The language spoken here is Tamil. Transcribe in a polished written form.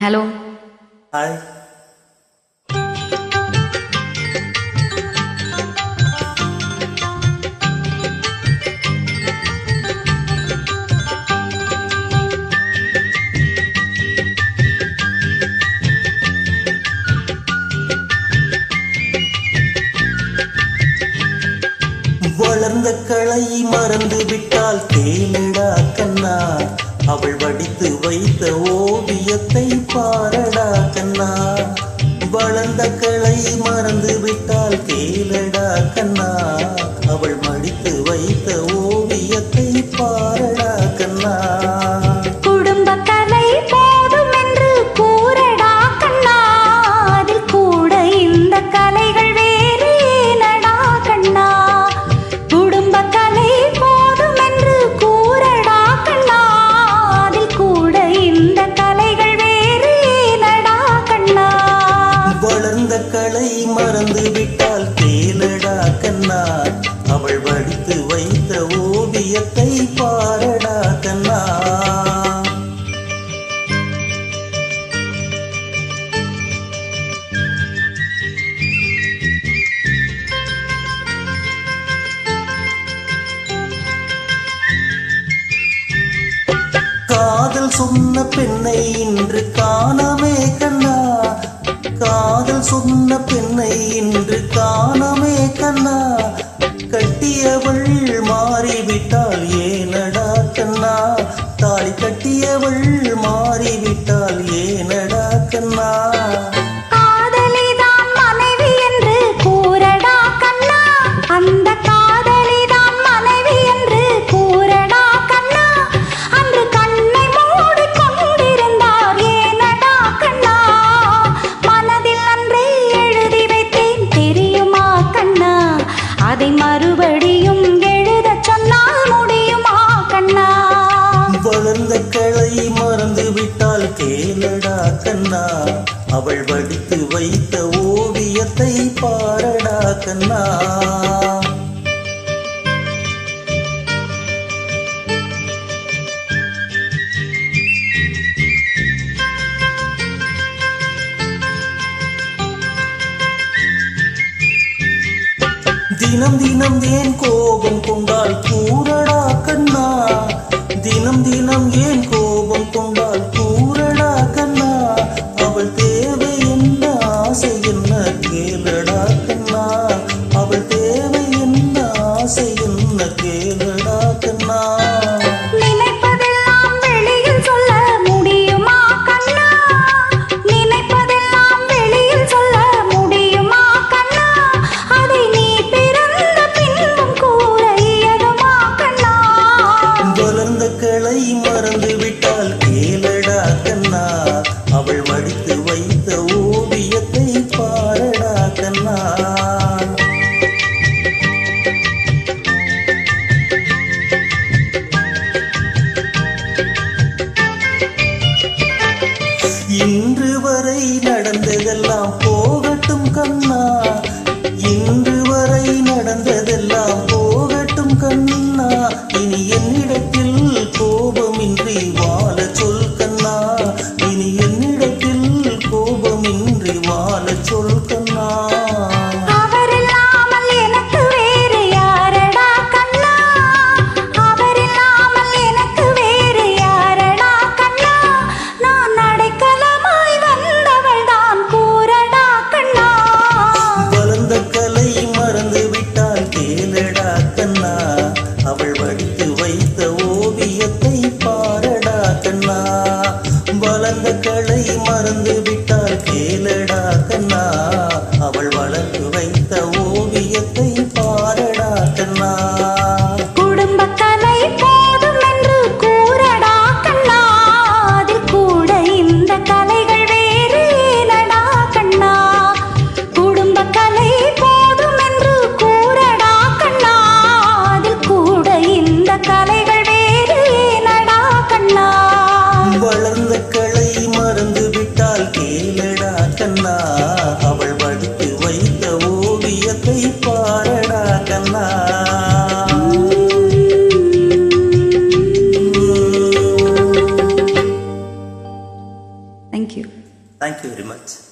ஹலோ. ஹாய். வளர்ந்த களை மறந்து விட்டால் கேளடா கண்ணா, அவள் வடித்து வைத்த ஓவியத்தை பாரடா கண்ணா. வளர்ந்த களை மறந்து விட்டால் கேளடா கண்ணா, அவள் மடித்து வைத்த ஓவியத்தை பாரடா கண்ணா. களை மறந்து விட்டால் கேளடா கண்ணா, அவள் வடித்து வைத்த ஓவியத்தை பாரடா கண்ணா. காதல் சொன்ன பெண்ணை இன்று காணமே கண்ணா, காதல் சொன்ன பெண்ணை இன்று காணமே கண்ணா. கட்டியவள் மாறிவிட்டால் ஏனடா கண்ணா, தாலி கட்டியவள் மாறிவிட்டால் ஏனடா கண்ணா. மறுபடியும் எழுத சொன்னால் முடியுமா கண்ணா. வளர்ந்த களை மறந்து விட்டால் கேளடா கண்ணா, அவள் வடித்து வைத்த ஓவியத்தை பாரடா கண்ணா. தினம் தினம் ஏன் கோபம் கொண்டால் கூறடா கண்ணா, தினம் தினம் ஏன் கோபம் கொண்டால் கூறடா கண்ணா. அவள் தேவை என்ன ஆசை என்ன கேளடா கண்ணா, அவள் தேவை என்ன ஆசை என்ன கேளடா கண்ணா. களை மறந்து விட்டால் கேளடா கண்ணா, அவள் வடித்து வைத்த ஓவியத்தை பாரடா கண்ணா. இன்று வரை நடந்ததெல்லாம் போகட்டும் கண்ணா, இன்று வரை நடந்ததெல்லாம் போகட்டும் கண்ணா. இனி என்னிடத்தில் கோபமின்றி வாழ சொல் கண்ணா, இனி என்னிடத்தில் கோபமின்றி வாழ சொல் கண்ணா. அவள் வடித்து வைத்த ஓவியத்தை பாரடா கண்ணா, வளர்ந்த களை மறந்து விட்டால் கேளடா கண்ணா, அவள் வளர்த்து வைத்த ஓவியத்தை பாரடா கண்ணா. தேங்க்யூ. Thank you very much.